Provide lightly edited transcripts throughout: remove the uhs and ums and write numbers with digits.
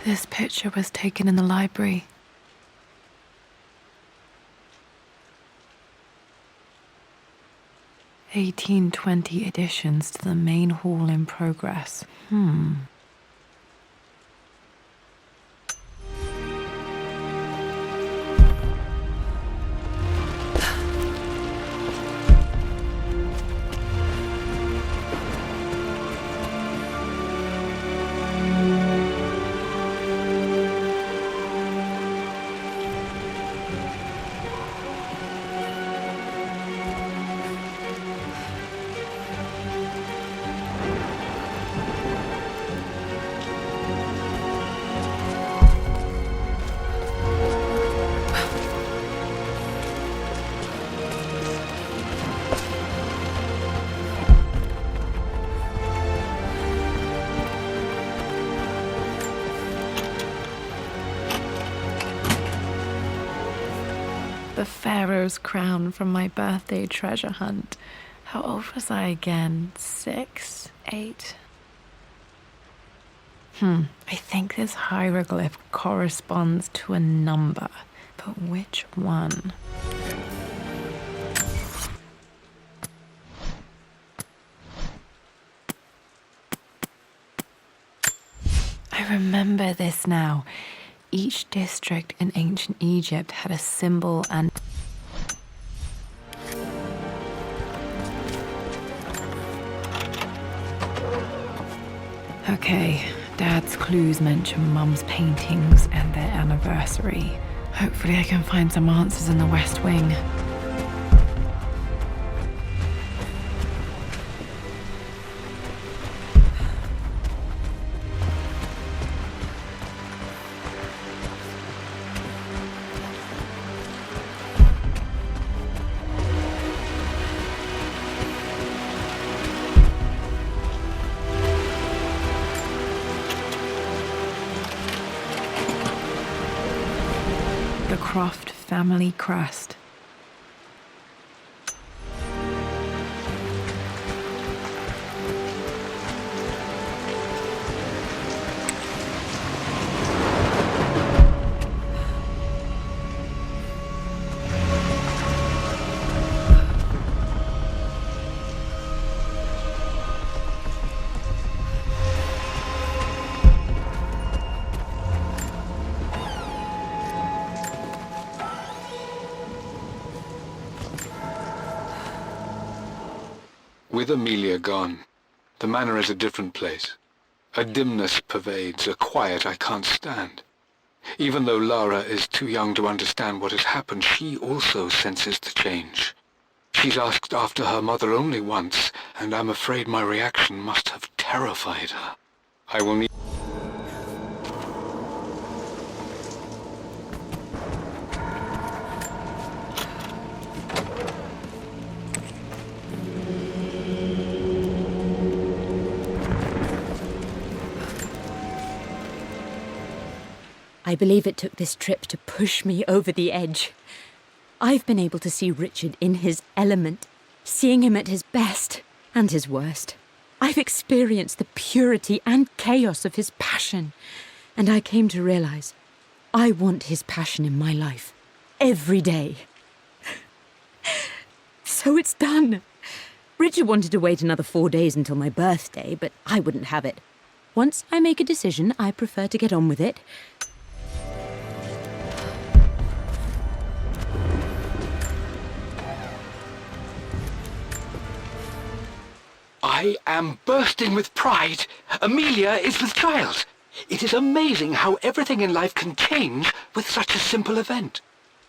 This picture was taken in the library. 1820 additions to the main hall in progress. The Pharaoh's crown from my birthday treasure hunt. How old was I again? 6? 8? I think this hieroglyph corresponds to a number, but which one? I remember this now. Each district in ancient Egypt had a symbol and... Okay, Dad's clues mention Mum's paintings and their anniversary. Hopefully I can find some answers in the West Wing. The Croft family crest. With Amelia gone, the manor is a different place. A dimness pervades, a quiet I can't stand. Even though Lara is too young to understand what has happened, she also senses the change. She's asked after her mother only once, and I'm afraid my reaction must have terrified her. I will need... I believe it took this trip to push me over the edge. I've been able to see Richard in his element, seeing him at his best and his worst. I've experienced the purity and chaos of his passion, and I came to realize I want his passion in my life every day. So it's done. Richard wanted to wait another 4 days until my birthday, but I wouldn't have it. Once I make a decision, I prefer to get on with it. I am bursting with pride. Amelia is with child. It is amazing how everything in life can change with such a simple event.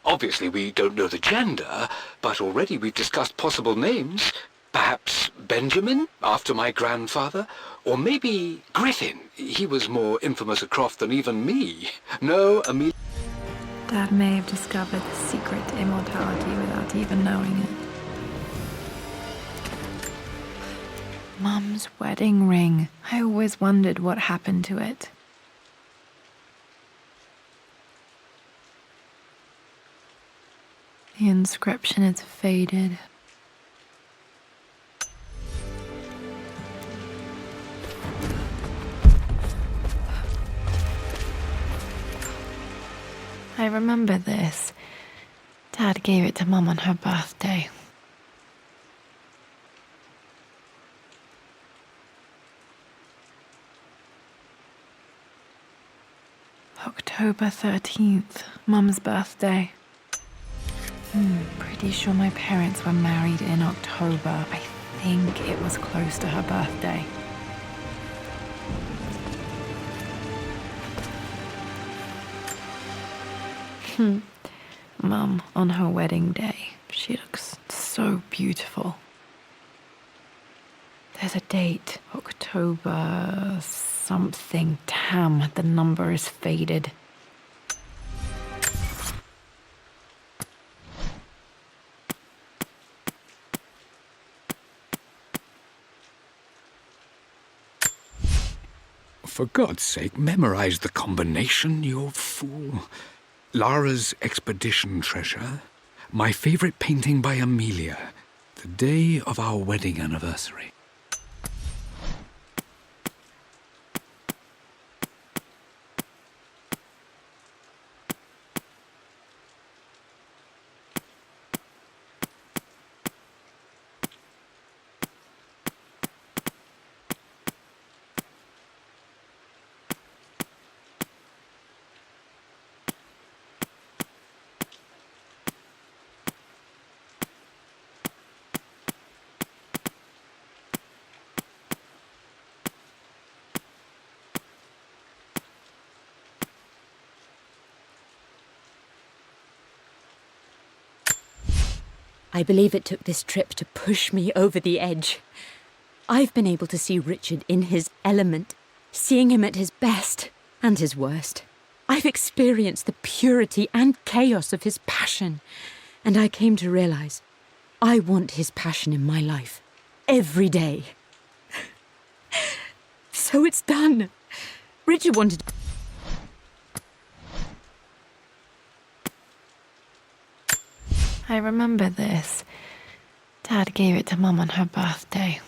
Obviously, we don't know the gender, but already we've discussed possible names. Perhaps Benjamin, after my grandfather, or maybe Griffin. He was more infamous at Croft than even me. No, Amelia... Dad may have discovered the secret to immortality without even knowing it. Mum's wedding ring. I always wondered what happened to it. The inscription is faded. remember this. Dad gave it to Mum on her birthday. October 13th, Mum's birthday. Pretty sure my parents were married in October. I think it was close to her birthday. Mum, on her wedding day, she looks so beautiful. There's a date, October something. Damn, the number is faded. For God's sake, memorize the combination, you fool. Lara's expedition treasure, my favorite painting by Amelia, the day of our wedding anniversary. I believe it took this trip to push me over the edge. I've been able to see Richard in his element, seeing him at his best and his worst. I've experienced the purity and chaos of his passion, and I came to realize I want his passion in my life every day. So it's done. Richard wanted... I remember this. Dad gave it to Mum on her birthday.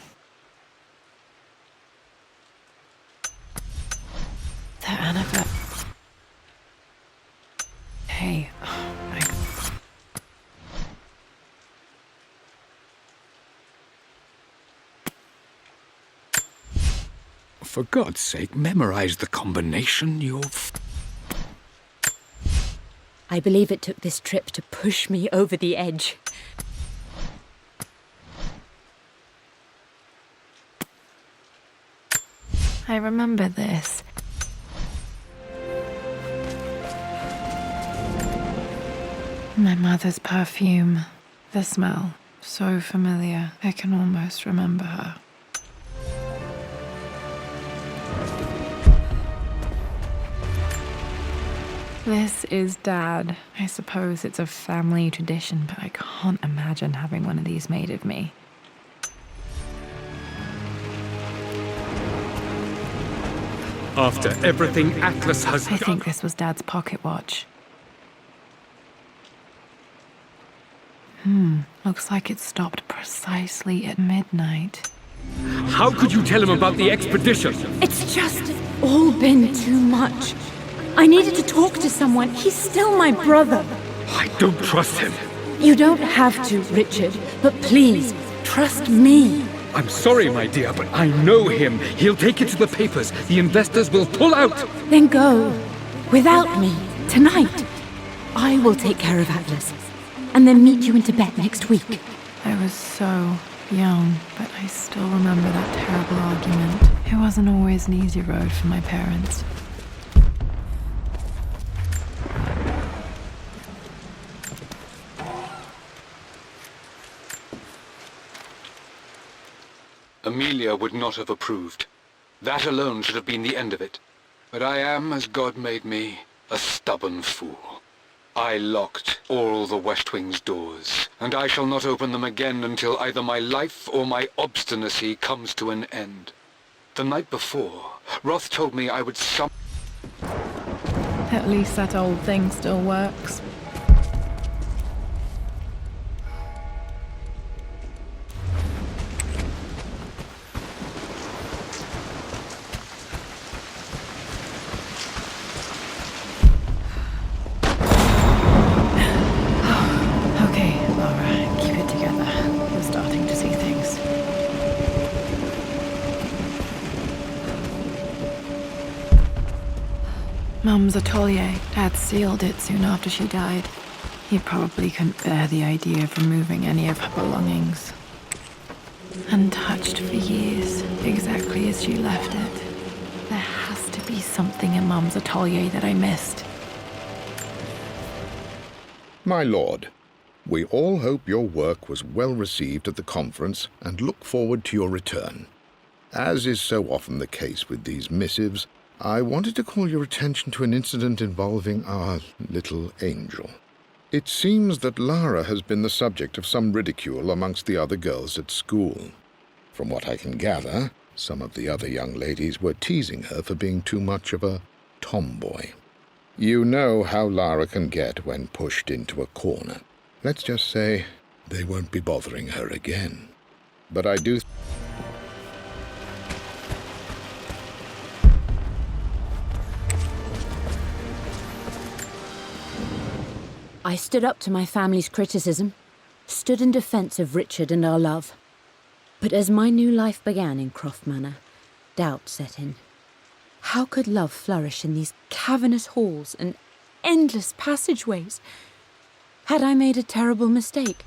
The anniversary. Hey, For God's sake, memorize the combination, you I believe it took this trip to push me over the edge. I remember this. My mother's perfume. The smell. So familiar. I can almost remember her. This is Dad. I suppose it's a family tradition, but I can't imagine having one of these made of me. After everything Atlas has I think this was Dad's pocket watch. Looks like it stopped precisely at midnight. How could you tell him about the expedition? It's just all been too much. I needed to talk to someone. He's still my brother. I don't trust him. You don't have to, Richard, but please, trust me. I'm sorry, my dear, but I know him. He'll take it to the papers. The investors will pull out. Then go. Without me. Tonight. I will take care of Atlas. And then meet you in Tibet next week. I was so young, but I still remember that terrible argument. It wasn't always an easy road for my parents. Amelia would not have approved. That alone should have been the end of it. But I am, as God made me, a stubborn fool. I locked all the West Wing's doors, and I shall not open them again until either my life or my obstinacy comes to an end. The night before, Roth told me I would At least that old thing still works. Mum's atelier. Dad sealed it soon after she died. He probably couldn't bear the idea of removing any of her belongings. Untouched for years, exactly as she left it. There has to be something in Mum's atelier that I missed. My lord, we all hope your work was well received at the conference and look forward to your return. As is so often the case with these missives, I wanted to call your attention to an incident involving our little angel. It seems that Lara has been the subject of some ridicule amongst the other girls at school. From what I can gather, some of the other young ladies were teasing her for being too much of a tomboy. You know how Lara can get when pushed into a corner. Let's just say they won't be bothering her again. But I do... I stood up to my family's criticism, stood in defense of Richard and our love. But as my new life began in Croft Manor, doubt set in. How could love flourish in these cavernous halls and endless passageways? Had I made a terrible mistake?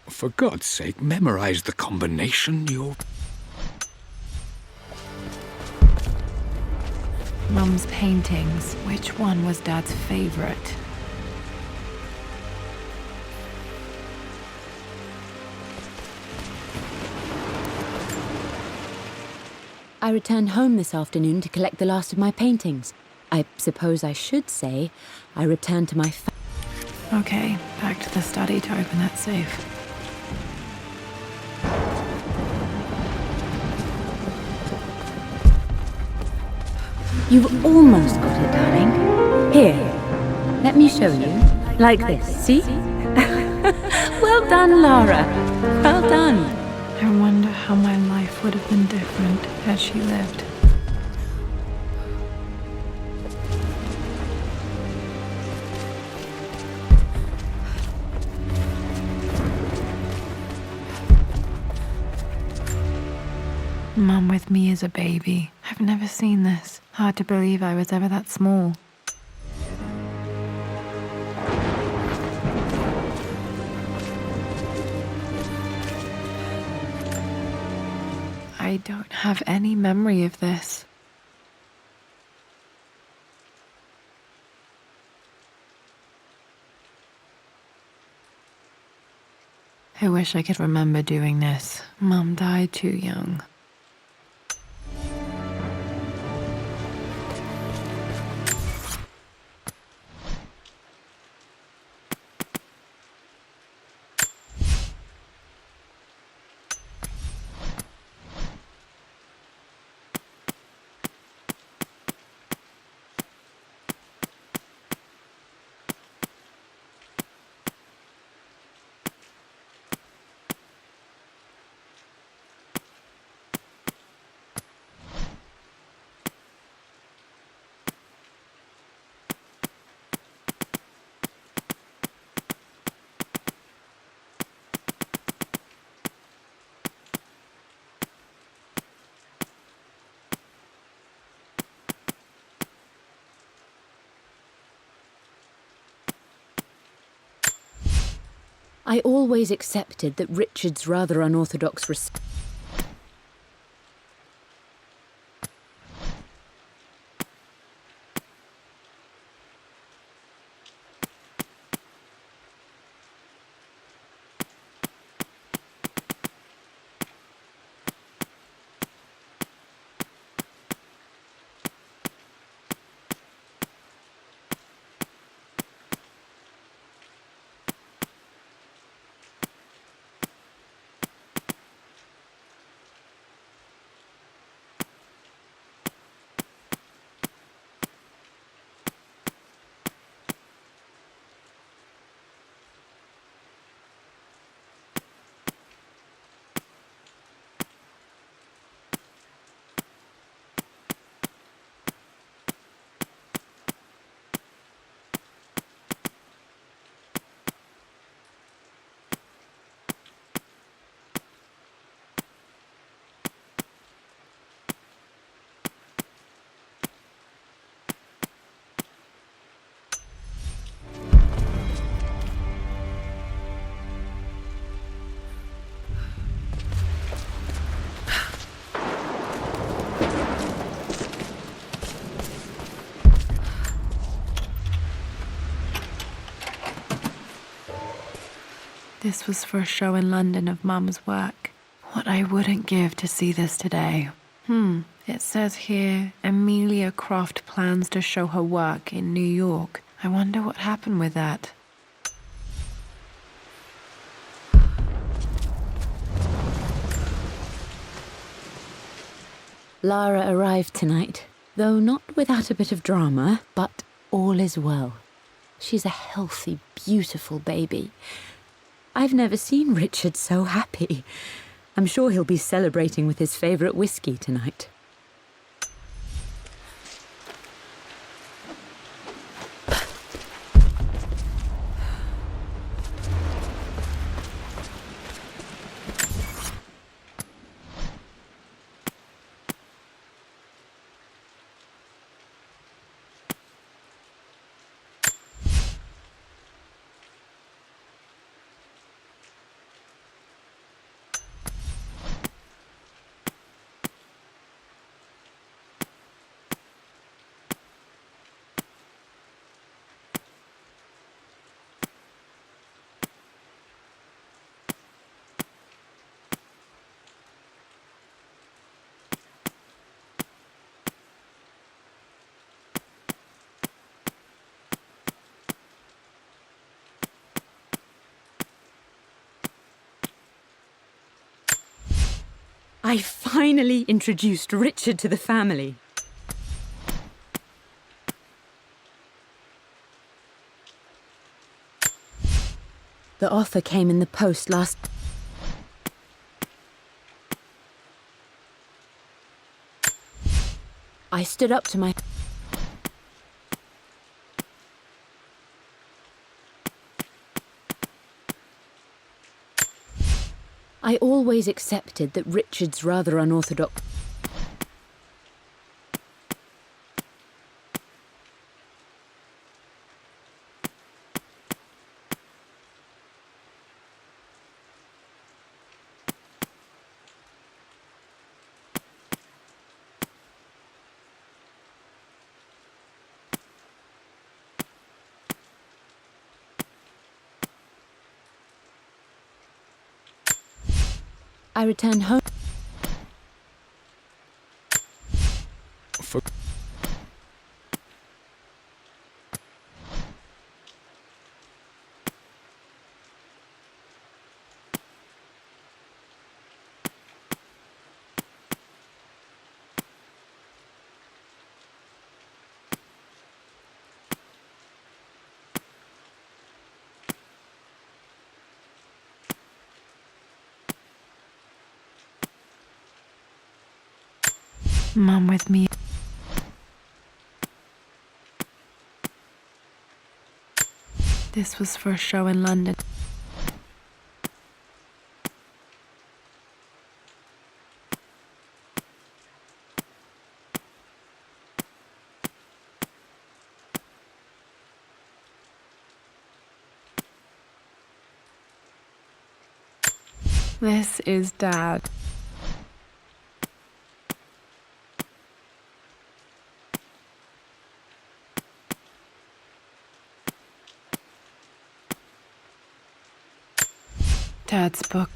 For God's sake, memorize the combination, Mum's paintings. Which one was Dad's favorite? I returned home this afternoon to collect the last of my paintings. I suppose I should say I returned to my Okay, back to the study to open that safe. You've almost got it, darling. Here, let me show you. Like this, see? Well done, Lara. Well done. I wonder how my life would have been different had she lived. Mum with me as a baby. I've never seen this. Hard to believe I was ever that small. I don't have any memory of this. I wish I could remember doing this. Mum died too young. I always accepted that Richard's rather unorthodox This was for a show in London of Mum's work. What I wouldn't give to see this today. It says here, Amelia Croft plans to show her work in New York. I wonder what happened with that. Lara arrived tonight, though not without a bit of drama, but all is well. She's a healthy, beautiful baby. I've never seen Richard so happy. I'm sure he'll be celebrating with his favourite whiskey tonight. I finally introduced Richard to the family. The offer came in the post last... I stood up to my... I always accepted that Richard's rather unorthodox... I returned home. Mum with me. This was for a show in London. This is Dad. Dad's book.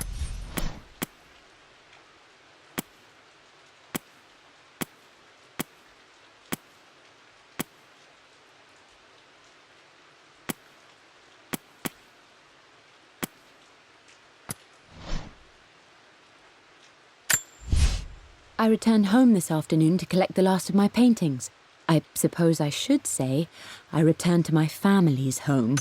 I returned home this afternoon to collect the last of my paintings. I suppose I should say I returned to my family's home.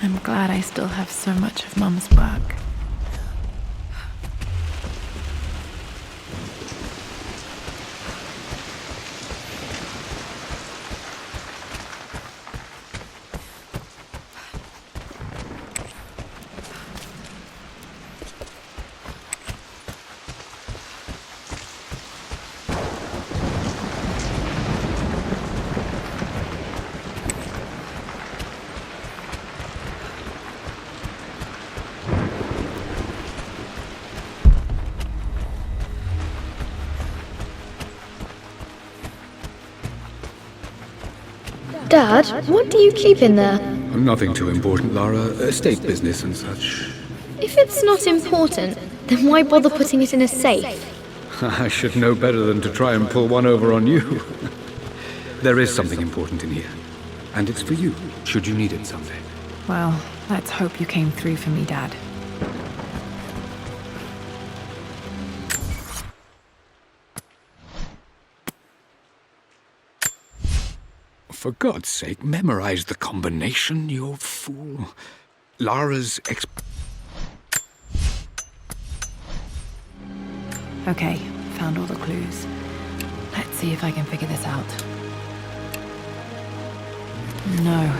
I'm glad I still have so much of Mum's work. Dad, what do you keep in there? Nothing too important, Lara. Estate business and such. If it's not important, then why bother putting it in a safe? I should know better than to try and pull one over on you. There is something important in here. And it's for you, should you need it someday. Well, let's hope you came through for me, Dad. For God's sake, memorize the combination, you old fool. Lara's Okay, found all the clues. Let's see if I can figure this out. No.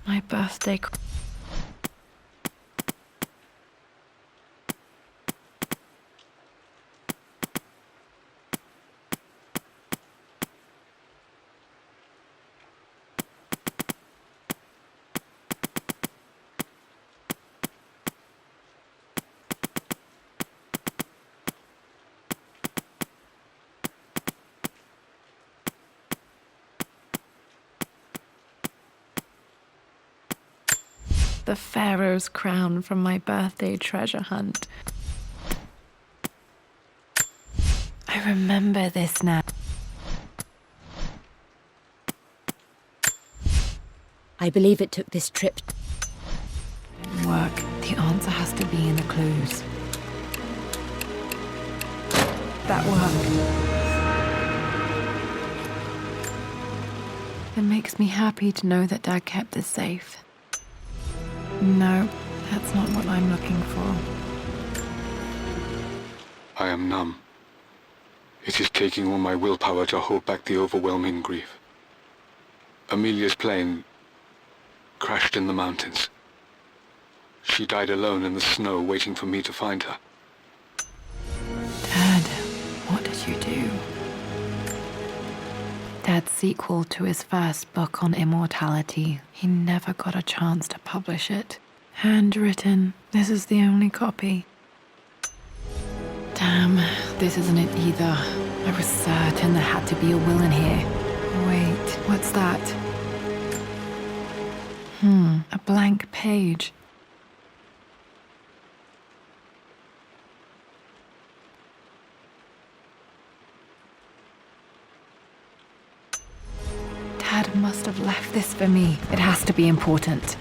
My birthday. The Pharaoh's crown from my birthday treasure hunt. I remember this now. I believe it took this trip. Didn't work. The answer has to be in the clues. That worked. It makes me happy to know that Dad kept this safe. No, that's not what I'm looking for. I am numb. It is taking all my willpower to hold back the overwhelming grief. Amelia's plane crashed in the mountains. She died alone in the snow, waiting for me to find her. Dad, what did you do? Dad's sequel to his first book on immortality. He never got a chance to publish it. Handwritten. This is the only copy. Damn, this isn't it either. I was certain there had to be a will in here. Wait, what's that? A blank page. Dad must have left this for me. It has to be important.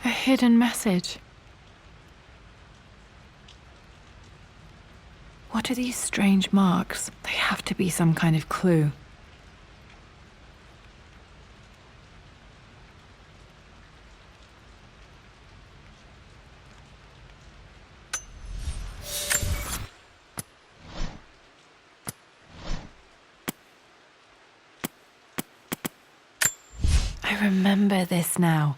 A hidden message. What are these strange marks? They have to be some kind of clue. I remember this now.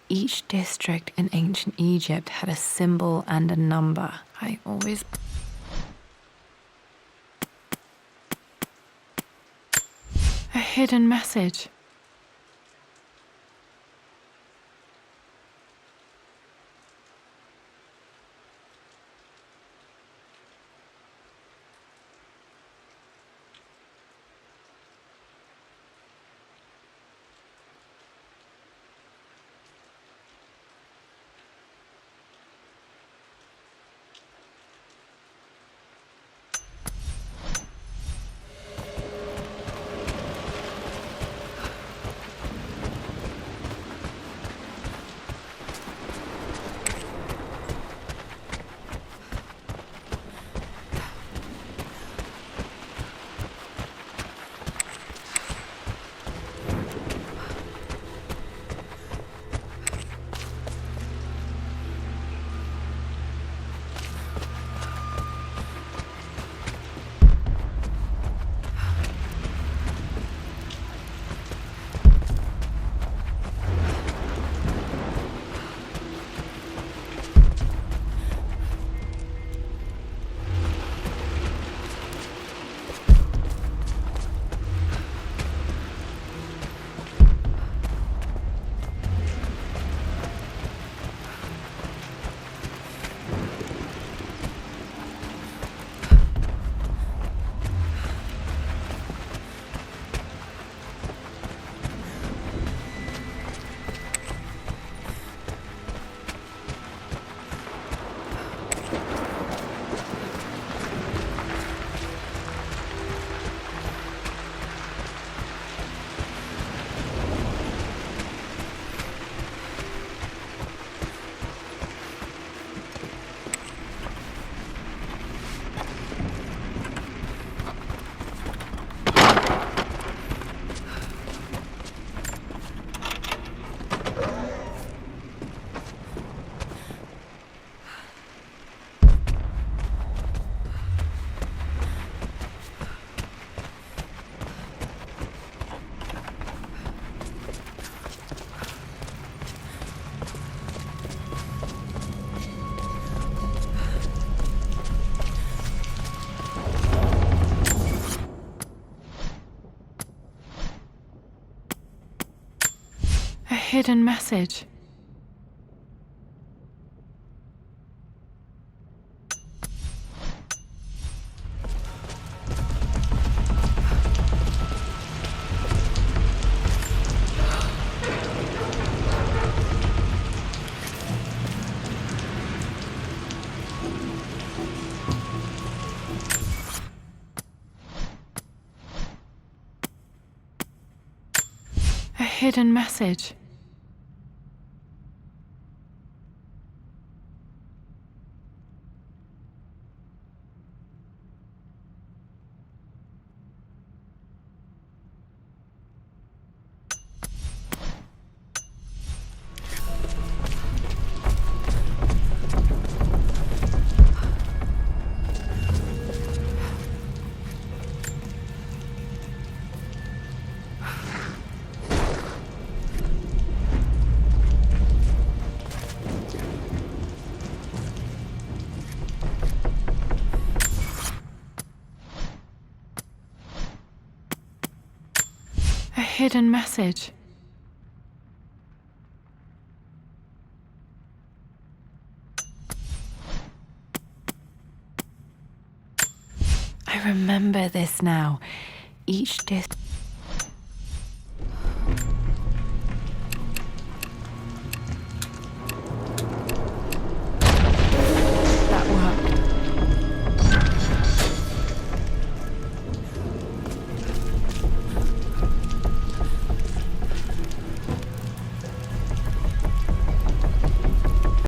Each district in ancient Egypt had a symbol and a number. I always... A hidden message. hidden message. A hidden message. A hidden message. I remember this now. Each disc